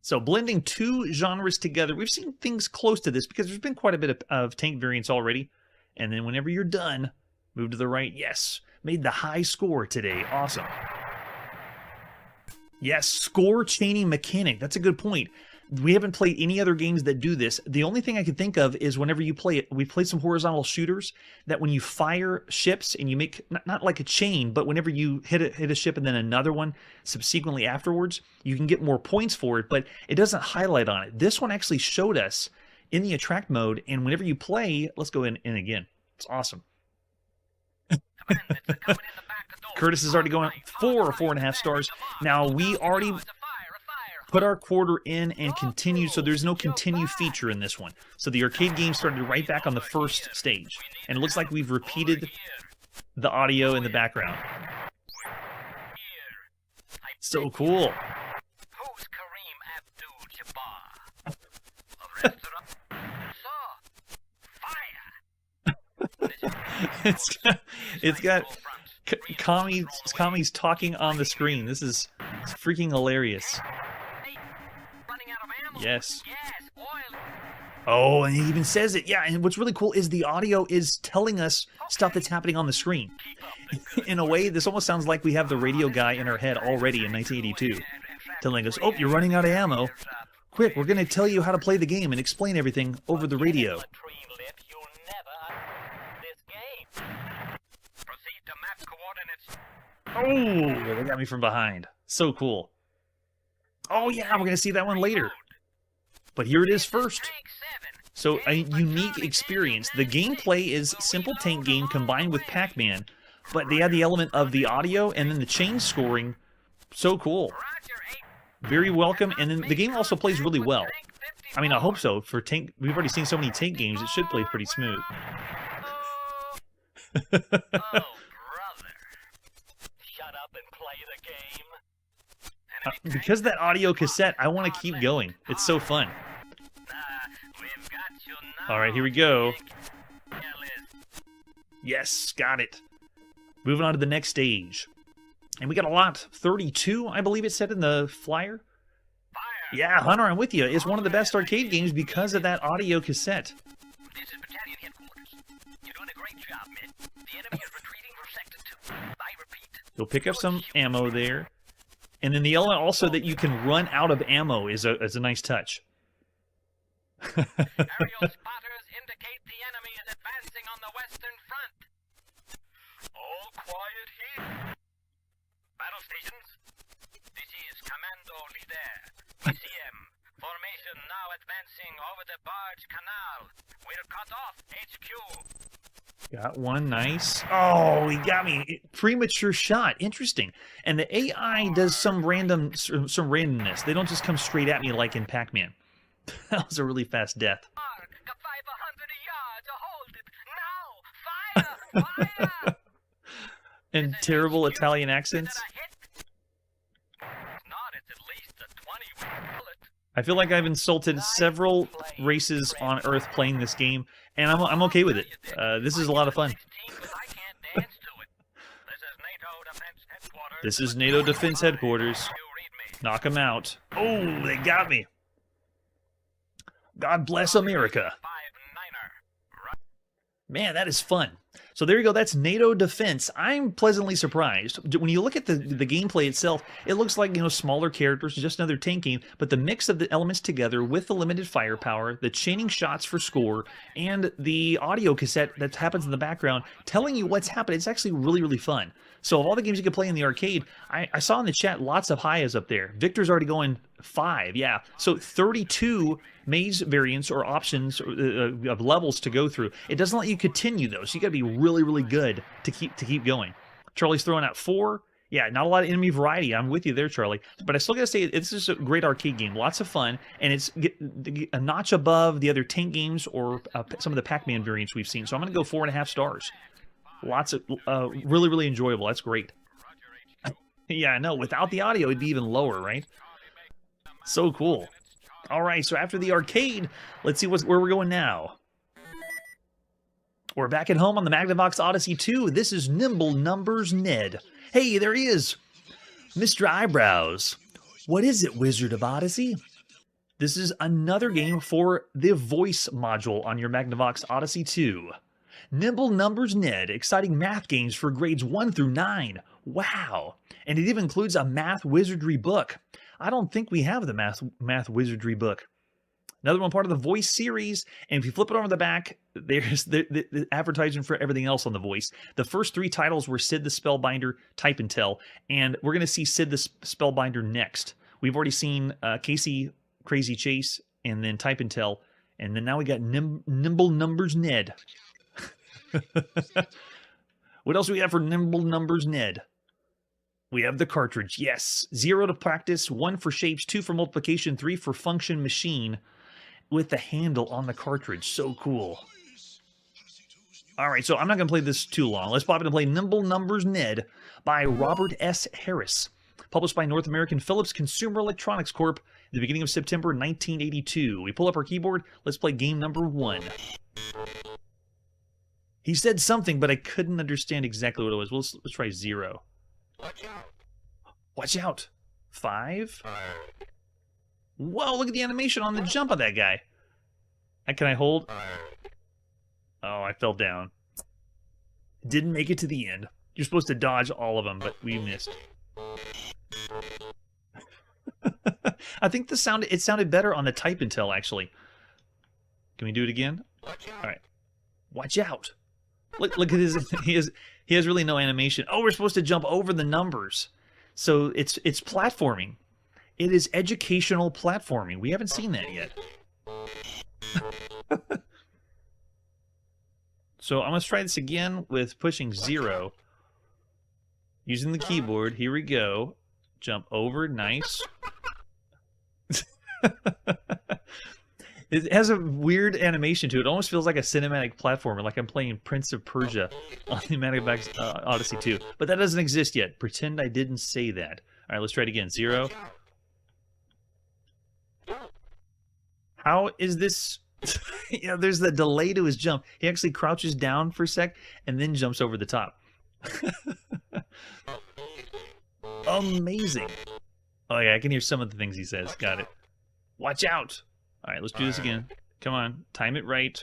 So blending 2 genres together. We've seen things close to this because there's been quite a bit of tank variants already. And then whenever you're done, move to the right. Yes, made the high score today. Awesome. Yes, score chaining mechanic. That's a good point. We haven't played any other games that do this. The only thing I can think of is whenever you play it, we played some horizontal shooters that when you fire ships and you make, not like a chain, but whenever you hit a ship and then another one subsequently afterwards, you can get more points for it, but it doesn't highlight on it. This one actually showed us in the attract mode, and whenever you play, let's go in again. It's awesome. Curtis is already going 4 or 4.5 stars. Now, we already put our quarter in and continued, so there's no continue feature in this one. So the arcade game started right back on the first stage. And it looks like we've repeated the audio in the background. So cool. Who's Kareem Abdul-Jabbar? It's got Kami's talking on the screen. This is freaking hilarious. Yes. Oh, and he even says it. Yeah, and what's really cool is the audio is telling us stuff that's happening on the screen. In a way, this almost sounds like we have the radio guy in our head already in 1982, telling us, oh, you're running out of ammo. Quick, we're going to tell you how to play the game and explain everything over the radio. Oh, they got me from behind. So cool. Oh, yeah, we're going to see that one later. But here it is first. So, a unique experience. The gameplay is simple tank game combined with Pac-Man, but they add the element of the audio and then the chain scoring. So cool. Very welcome, and then the game also plays really well. I mean, I hope so. For tank, we've already seen so many tank games, it should play pretty smooth. Because that audio cassette, I want to keep going. It's so fun. Alright, here we go. Yes, got it. Moving on to the next stage. And we got a lot. 32, I believe it said in the flyer. Yeah, Hunter, I'm with you. It's one of the best arcade games because of that audio cassette. This is battalion headquarters. You're doing a great job, men. The enemy is retreating for sector 2. I repeat. You'll pick up some ammo there. And then the element also that you can run out of ammo is a nice touch. Aerial spotters indicate the enemy is advancing on the western front. All quiet here. Battle stations. This is Commando Leader. ECM. Formation now advancing over the Barge Canal. We're cut off HQ. Got one, nice. Oh, he got me. Premature shot. Interesting. And the AI does some randomness. They don't just come straight at me like in Pac-Man. That was a really fast death. 500 yards, hold it. Now, fire! And terrible Italian accents. I feel like I've insulted several races on Earth playing this game, and I'm okay with it. This is a lot of fun. This is NATO Defense Headquarters. Knock them out. Oh, they got me. God bless America. Man, that is fun. So there you go. That's NATO Defense. I'm pleasantly surprised. When you look at the gameplay itself, it looks like, you know, smaller characters, just another tank game, but the mix of the elements together with the limited firepower, the chaining shots for score, and the audio cassette that happens in the background telling you what's happening, it's actually really, really fun. So of all the games you can play in the arcade, I saw in the chat lots of highs up there. Victor's already going 5, yeah. So 32 maze variants or options of levels to go through. It doesn't let you continue though, so you got to be really, really good to keep going. Charlie's throwing out 4. Yeah, not a lot of enemy variety. I'm with you there, Charlie. But I still got to say, this is a great arcade game. Lots of fun, and it's a notch above the other tank games or some of the Pac-Man variants we've seen. So I'm going to go 4.5 stars. Lots of really, really enjoyable. That's great. Yeah, I know. Without the audio, it'd be even lower, right? So cool. All right, so after the arcade, let's see where we're going now. We're back at home on the Magnavox Odyssey 2. This is Nimble Numbers Ned. Hey, there he is. Mr. Eyebrows. What is it, Wizard of Odyssey? This is another game for the voice module on your Magnavox Odyssey 2. Nimble Numbers Ned, exciting math games for grades 1 through 9. Wow. And it even includes a math wizardry book. I don't think we have the math wizardry book. Another one part of the voice series, and if you flip it over the back, there's the advertisement for everything else on the voice. The first 3 titles were Sid the Spellbinder, Type and Tell, and we're going to see Sid the Spellbinder next. We've already seen Casey Crazy Chase, and then Type and Tell, and then now we got Nimble Numbers Ned. What else do we have for Nimble Numbers Ned? We have the cartridge, yes. 0 to practice, 1 for shapes, 2 for multiplication, 3 for function machine, with the handle on the cartridge. So cool. All right, so I'm not going to play this too long. Let's pop in and play Nimble Numbers Ned by Robert S. Harris. Published by North American Philips Consumer Electronics Corp. at the beginning of September 1982. We pull up our keyboard. Let's play game number 1. He said something, but I couldn't understand exactly what it was. Let's try 0. Watch out. Watch out. 5. Whoa, look at the animation on the jump of that guy. Can I hold? Oh, I fell down. Didn't make it to the end. You're supposed to dodge all of them, but we missed. I think it sounded better on the Type and Tell, actually. Can we do it again? All right. Watch out. Look at his. He has really no animation. Oh, we're supposed to jump over the numbers. So it's platforming. It is educational platforming. We haven't seen that yet. So I'm going to try this again with pushing 0. Using the keyboard. Here we go. Jump over. Nice. It has a weird animation to it. It almost feels like a cinematic platformer, like I'm playing Prince of Persia on the Magnavox Odyssey 2. But that doesn't exist yet. Pretend I didn't say that. All right, let's try it again. 0. How is this? Yeah, there's the delay to his jump. He actually crouches down for a sec and then jumps over the top. Amazing. Oh yeah, I can hear some of the things he says. Got it. Watch out. All right, let's do this again. Come on, time it right.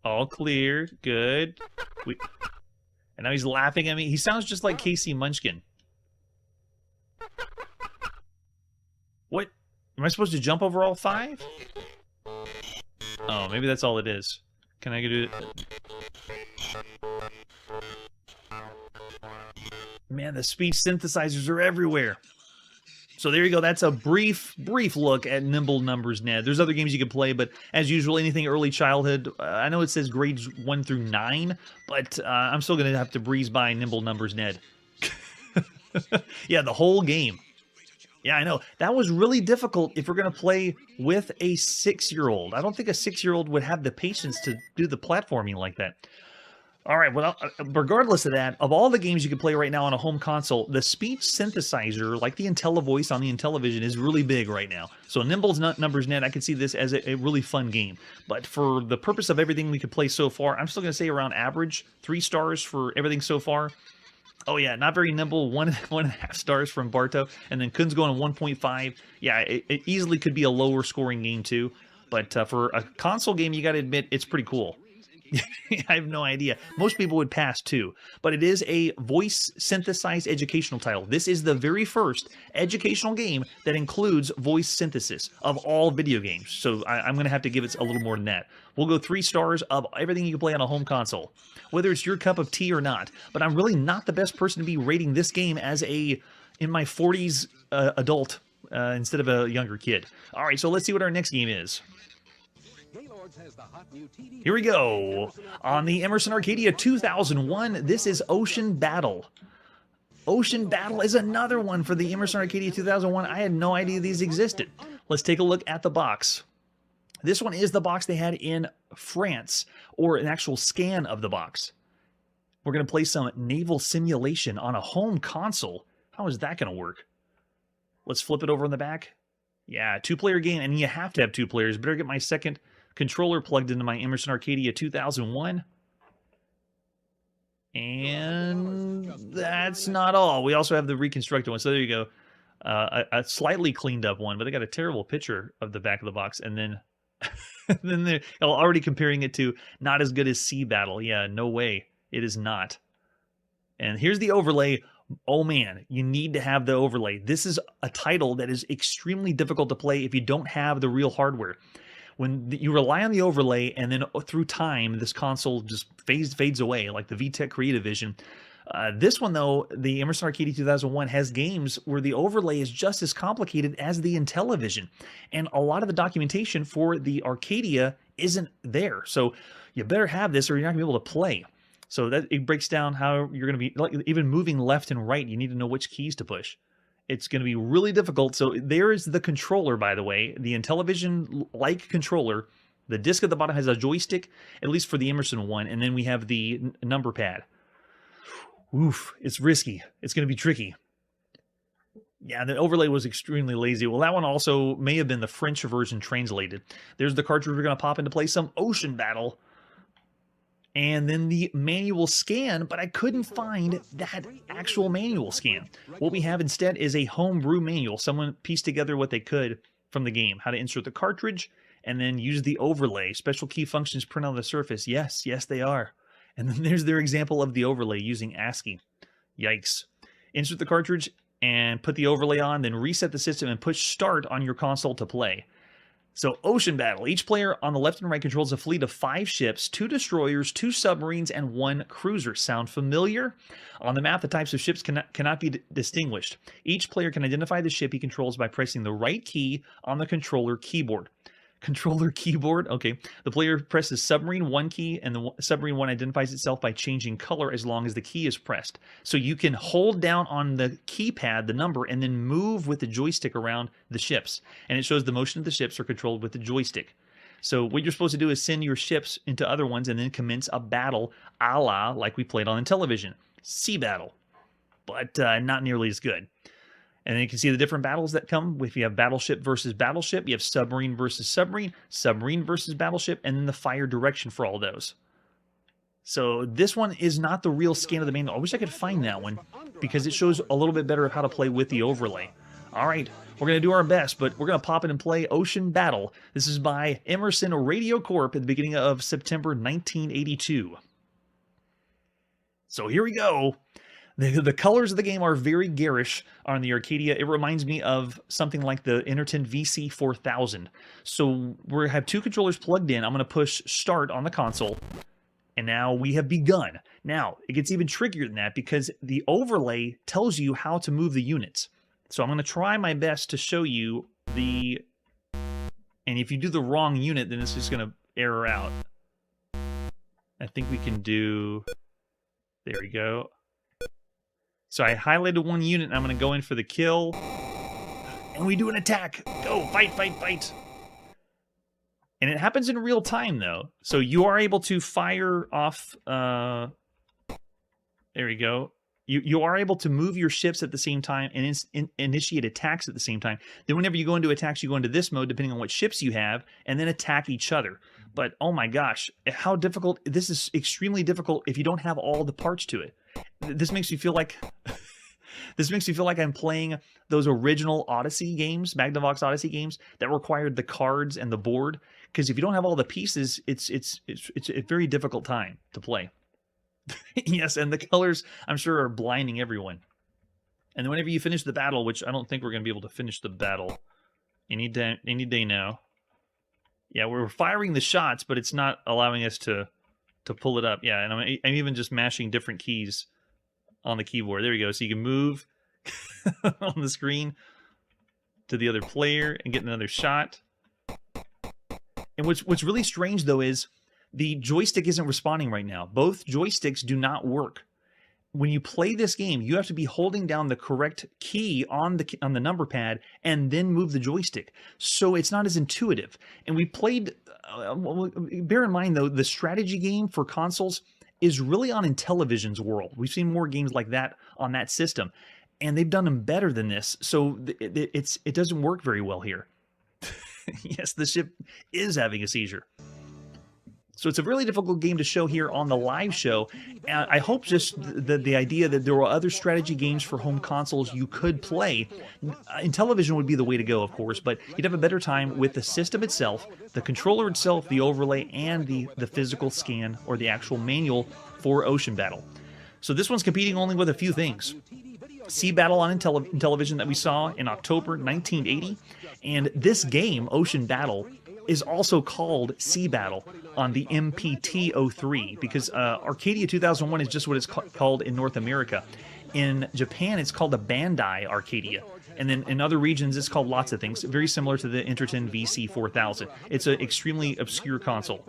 All clear. Good. And now he's laughing at me. He sounds just like Casey Munchkin. What? Am I supposed to jump over all 5? Oh, maybe that's all it is. Can I do it? Man, the speech synthesizers are everywhere. So there you go. That's a brief look at Nimble Numbers Ned. There's other games you can play, but as usual, anything early childhood. I know it says grades 1 through 9, but I'm still going to have to breeze by Nimble Numbers Ned. Yeah, the whole game. Yeah, I know. That was really difficult if we're going to play with a 6-year-old. I don't think a 6-year-old would have the patience to do the platforming like that. All right, well, regardless of that, of all the games you can play right now on a home console, the speech synthesizer, like the IntelliVoice on the Intellivision, is really big right now. So Nimble's Numbers Net, I could see this as a really fun game. But for the purpose of everything we could play so far, I'm still going to say around average, 3 stars for everything so far. Oh yeah, not very nimble, 1.5 stars from Barto, and then Kun's going 1.5. Yeah, it easily could be a lower scoring game too, but for a console game, you got to admit it's pretty cool. I have no idea. Most people would pass too, but it is a voice synthesized educational title. This is the very first educational game that includes voice synthesis of all video games. So I'm going to have to give it a little more than that. We'll go 3 stars of everything you can play on a home console, whether it's your cup of tea or not. But I'm really not the best person to be rating this game as a, in my 40s adult instead of a younger kid. All right, so let's see what our next game is. Here we go. On the Emerson Arcadia 2001, this is Ocean Battle. Ocean Battle is another one for the Emerson Arcadia 2001. I had no idea these existed. Let's take a look at the box. This one is the box they had in France, or an actual scan of the box. We're going to play some naval simulation on a home console. How is that going to work? Let's flip it over on the back. Yeah, two-player game, and you have to have two players. Better get my second controller plugged into my Emerson Arcadia 2001. And that's not all. We also have the reconstructed one. So there you go. A slightly cleaned up one, but they got a terrible picture of the back of the box. And then, then they're already comparing it to not as good as Sea Battle. Yeah, no way. It is not. And here's the overlay. Oh man, you need to have the overlay. This is a title that is extremely difficult to play if you don't have the real hardware. When you rely on the overlay, and then through time, this console just fades away, like the VTech Creative Vision. This one, though, the Emerson Arcadia 2001 has games where the overlay is just as complicated as the Intellivision. And a lot of the documentation for the Arcadia isn't there. So you better have this or you're not going to be able to play. So that it breaks down how you're going to be, like, even moving left and right, you need to know which keys to push. It's going to be really difficult. So there is the controller, by the way, the Intellivision-like controller. The disc at the bottom has a joystick, at least for the Emerson one, and then we have the number pad. Oof, it's risky. It's going to be tricky. Yeah, the overlay was extremely lazy. Well, that one also may have been the French version translated. There's the cartridge we're going to pop into play, some Ocean Battle. And then the manual scan, but I couldn't find that actual manual scan. What we have instead is a homebrew manual. Someone pieced together what they could from the game, how to insert the cartridge, and then use the overlay. Special key functions print on the surface. Yes, they are. And then there's their example of the overlay using ASCII. Yikes. Insert the cartridge and put the overlay on, then reset the system and push start on your console to play. So, Ocean Battle. Each player on the left and right controls a fleet of 5 ships, 2 destroyers, 2 submarines, and 1 cruiser. Sound familiar? On the map, the types of ships cannot be distinguished. Each player can identify the ship he controls by pressing the right key on the controller keyboard. Controller keyboard? Okay. The player presses submarine 1 key, and the submarine 1 identifies itself by changing color as long as the key is pressed. So you can hold down on the keypad the number and then move with the joystick around the ships. And it shows the motion of the ships are controlled with the joystick. So what you're supposed to do is send your ships into other ones and then commence a battle a la like we played on Intellivision. Sea Battle. But not nearly as good. And then you can see the different battles that come. If you have battleship versus battleship, you have submarine versus submarine, submarine versus battleship, and then the fire direction for all those. So this one is not the real scan of the manual. I wish I could find that one because it shows a little bit better of how to play with the overlay. All right, we're going to do our best, but we're going to pop in and play Ocean Battle. This is by Emerson Radio Corp at the beginning of September 1982. So here we go. The colors of the game are very garish on the Arcadia. It reminds me of something like the Interton VC4000. So we have 2 controllers plugged in. I'm going to push start on the console. And now we have begun. Now, it gets even trickier than that because the overlay tells you how to move the units. So I'm going to try my best to show you the... And if you do the wrong unit, then it's just going to error out. I think we can do... There we go. So I highlighted 1 unit, and I'm going to go in for the kill. And we do an attack. Go, fight, fight, fight. And it happens in real time, though. So you are able to fire off... there we go. You are able to move your ships at the same time and initiate attacks at the same time. Then whenever you go into attacks, you go into this mode, depending on what ships you have, and then attack each other. But, oh my gosh, how difficult... This is extremely difficult if you don't have all the parts to it. This makes me feel like... This makes me feel like I'm playing those original Odyssey games, Magnavox Odyssey games, that required the cards and the board. Because if you don't have all the pieces, it's a very difficult time to play. Yes, and the colors, I'm sure, are blinding everyone. And then whenever you finish the battle, which I don't think we're going to be able to finish the battle any day now. Yeah, we're firing the shots, but it's not allowing us to pull it up. Yeah, and I'm even just mashing different keys on the keyboard. There we go. So you can move on the screen. to the other player and get another shot. And what's really strange, though, is the joystick isn't responding right now. Both joysticks do not work. When you play this game, you have to be holding down the correct key on the number pad and then move the joystick. So it's not as intuitive. And we played, bear in mind though, the strategy game for consoles is really on Intellivision's world. We've seen more games like that on that system, and they've done them better than this. So it doesn't work very well here. Yes, the ship is having a seizure. So it's a really difficult game to show here on the live show. And I hope just the idea that there were other strategy games for home consoles you could play. Intellivision would be the way to go, of course, but you'd have a better time with the system itself, the controller itself, the overlay, and the physical scan or the actual manual for Ocean Battle. So this one's competing only with a few things. Sea Battle on Intellivision that we saw in October 1980, and this game, Ocean Battle, is also called Sea Battle on the MPT-03 because Arcadia 2001 is just what it's called in North America. In Japan, it's called the Bandai Arcadia. And then in other regions, it's called lots of things, very similar to the Interton VC4000. It's an extremely obscure console.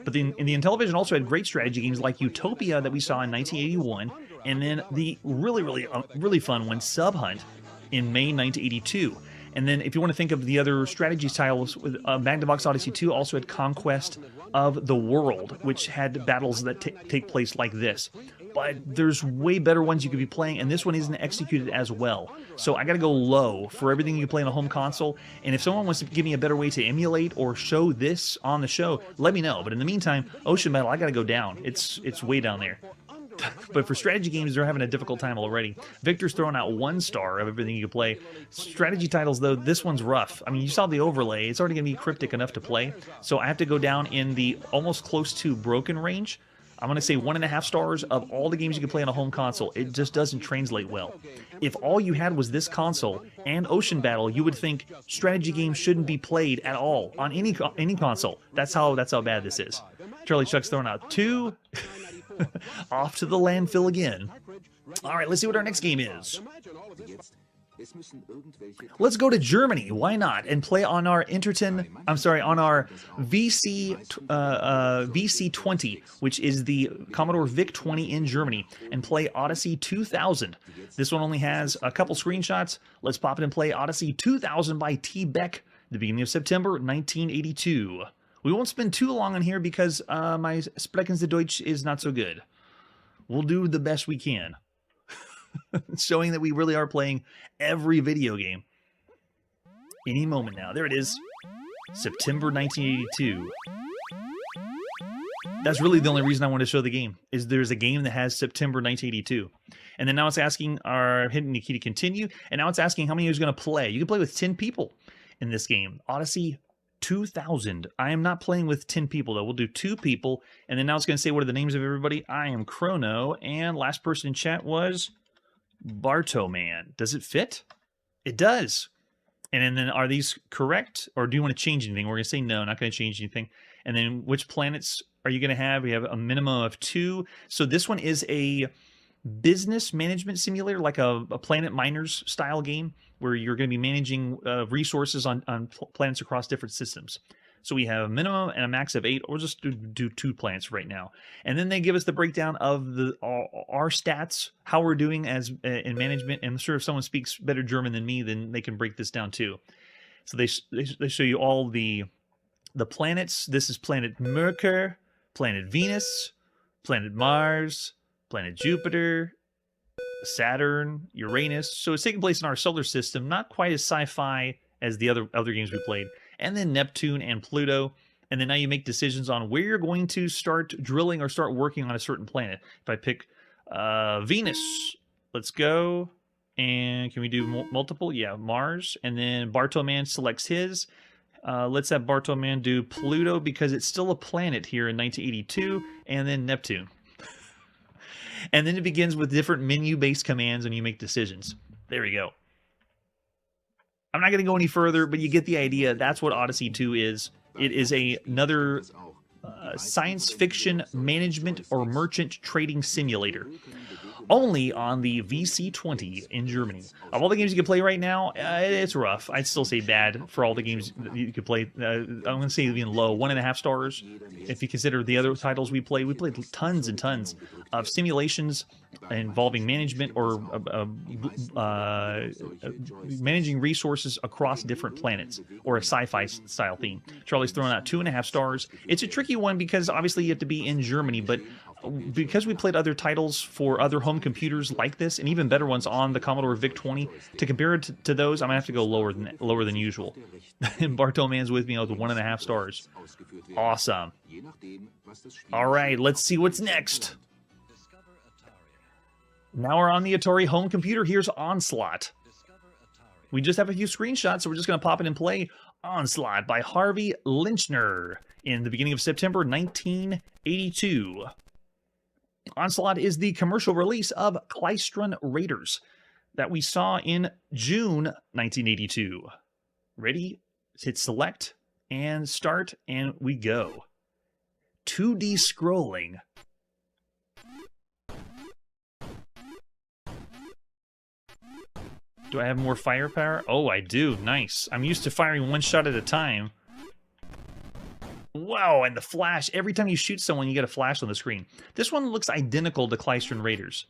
But in the Intellivision also had great strategy games like Utopia that we saw in 1981, and then the really fun one, Sub Hunt, in May 1982. And then if you want to think of the other strategy titles, Magnavox Odyssey 2 also had Conquest of the World, which had battles that take place like this. But there's way better ones you could be playing, and this one isn't executed as well. So I got to go low for everything you play on a home console. And if someone wants to give me a better way to emulate or show this on the show, let me know. But in the meantime, Ocean Battle, I got to go down. It's way down there. But for strategy games, they're having a difficult time already. Victor's throwing out 1 star of everything you can play. Strategy titles, though, this one's rough. I mean, you saw the overlay. It's already going to be cryptic enough to play. So I have to go down in the almost close to broken range. I'm going to say 1.5 stars of all the games you can play on a home console. It just doesn't translate well. If all you had was this console and Ocean Battle, you would think strategy games shouldn't be played at all on any console. That's how bad this is. Charlie Chuck's throwing out 2. Off to the landfill again. All right, let's see what our next game is. Let's go to Germany. Why not? And play on our on our VC20, which is the Commodore VIC-20 in Germany, and play Odyssey 2000. This one only has a couple screenshots. Let's pop it and play Odyssey 2000 by T. Beck, the beginning of September 1982. We won't spend too long on here because my Sprechen Sie Deutsch is not so good. We'll do the best we can. Showing that we really are playing every video game. Any moment now. There it is. September 1982. That's really the only reason I want to show the game, is there's a game that has September 1982. And then now it's asking, hitting the key to continue, and now it's asking how many is going to play. You can play with 10 people in this game. Odyssey 2000. I am not playing with 10 people, though. We'll do 2 people, and then now it's going to say what are the names of everybody. I am Chrono, and last person in chat was Bartoman. Does it fit? It does. And then are these correct, or do you want to change anything? We're going to say no, not going to change anything. And then which planets are you going to have? We have a minimum of 2. So this one is a business management simulator, like a Planet Miners style game, where you're going to be managing resources on planets across different systems. So we have a minimum and a max of 8. We'll just do 2 planets right now. And then they give us the breakdown of our stats, how we're doing as in management. And I'm sure if someone speaks better German than me, then they can break this down too. So they show you all the planets. This is planet Mercury, planet Venus, planet Mars, planet Jupiter, Saturn, Uranus. So it's taking place in our solar system, not quite as sci-fi as the other games we played. And then Neptune and Pluto. And then now you make decisions on where you're going to start drilling or start working on a certain planet. If I pick Venus, let's go. And can we do multiple? Yeah, Mars. And then Bartoman selects his. Let's have Bartoman do Pluto because it's still a planet here in 1982. And then Neptune. And then it begins with different menu-based commands and you make decisions. There we go. I'm not going to go any further, but you get the idea. That's what Odyssey 2 is. It is another science fiction management or merchant trading simulator. only on the VC20 in Germany. Of all the games you can play right now, it's rough. I'd still say bad for all the games that you could play. I'm going to say being low, 1.5 stars. If you consider the other titles we played tons and tons of simulations involving management or managing resources across different planets, or a sci-fi style theme. Charlie's throwing out 2.5 stars. It's a tricky one because obviously you have to be in Germany, but because we played other titles for other home computers like this, and even better ones on the Commodore VIC-20, to compare it to those, I'm gonna have to go lower than usual. And Bartolman's with me with 1.5 stars. Awesome. All right, let's see what's next. Now we're on the Atari home computer. Here's Onslaught. We just have a few screenshots, so we're just going to pop it and play Onslaught by Harvey Lynchner in the beginning of September 1982. Onslaught is the commercial release of Klystron Raiders that we saw in June 1982. Ready? Hit select and start, and we go. 2D scrolling. Do I have more firepower? Oh, I do. Nice. I'm used to firing one shot at a time. Wow, and the flash. Every time you shoot someone, you get a flash on the screen. This one looks identical to Klystron Raiders.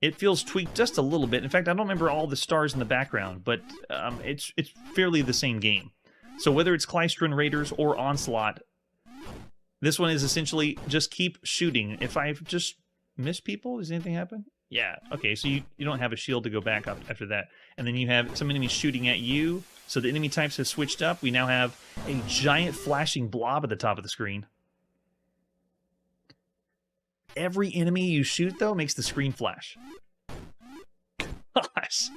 It feels tweaked just a little bit. In fact, I don't remember all the stars in the background, but it's fairly the same game. So whether it's Klystron Raiders or Onslaught, this one is essentially just keep shooting. If I just miss people, does anything happen? Yeah, okay, so you don't have a shield to go back up after that. And then you have some enemies shooting at you. So the enemy types have switched up. We now have a giant flashing blob at the top of the screen. Every enemy you shoot, though, makes the screen flash. Gosh.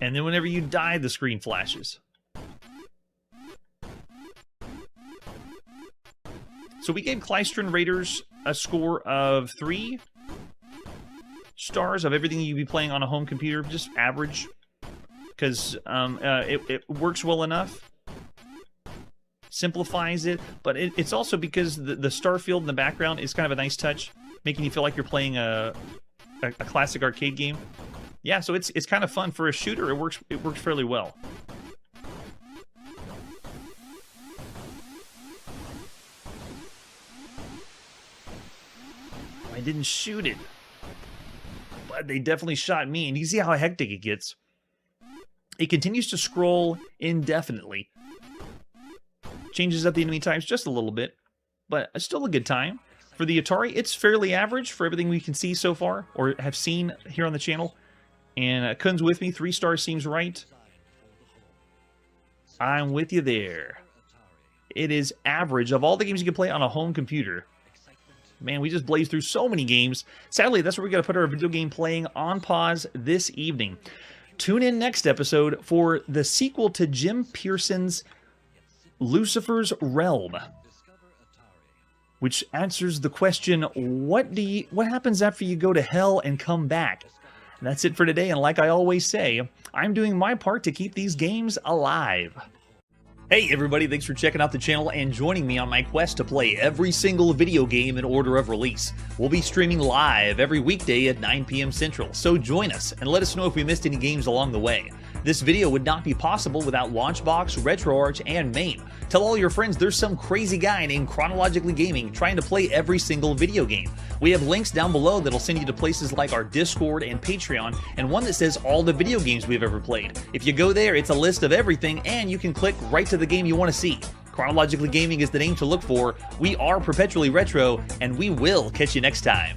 And then whenever you die, the screen flashes. So we gave Klystron Raiders a score of 3 stars of everything you'd be playing on a home computer, just average, because it works well enough, simplifies it, but it's also because the star field in the background is kind of a nice touch, making you feel like you're playing a classic arcade game. Yeah, so it's kind of fun for a shooter. It works fairly well. I didn't shoot it. They definitely shot me, and you see how hectic it gets. It continues to scroll indefinitely. Changes up the enemy types just a little bit, but it's still a good time. For the Atari, it's fairly average for everything we can see so far, or have seen here on the channel. And Kun's with me, 3 stars seems right. I'm with you there. It is average of all the games you can play on a home computer. Man, we just blazed through so many games. Sadly, that's where we got to put our video game playing on pause this evening. Tune in next episode for the sequel to Jim Pearson's Lucifer's Realm, which answers the question, what happens after you go to hell and come back? And that's it for today, and like I always say, I'm doing my part to keep these games alive. Hey everybody, thanks for checking out the channel and joining me on my quest to play every single video game in order of release. We'll be streaming live every weekday at 9 p.m. Central, so join us and let us know if we missed any games along the way. This video would not be possible without Launchbox, RetroArch, and MAME. Tell all your friends there's some crazy guy named Chronologically Gaming trying to play every single video game. We have links down below that'll send you to places like our Discord and Patreon, and one that says all the video games we've ever played. If you go there, it's a list of everything, and you can click right to the game you want to see. Chronologically Gaming is the name to look for. We are perpetually retro, and we will catch you next time.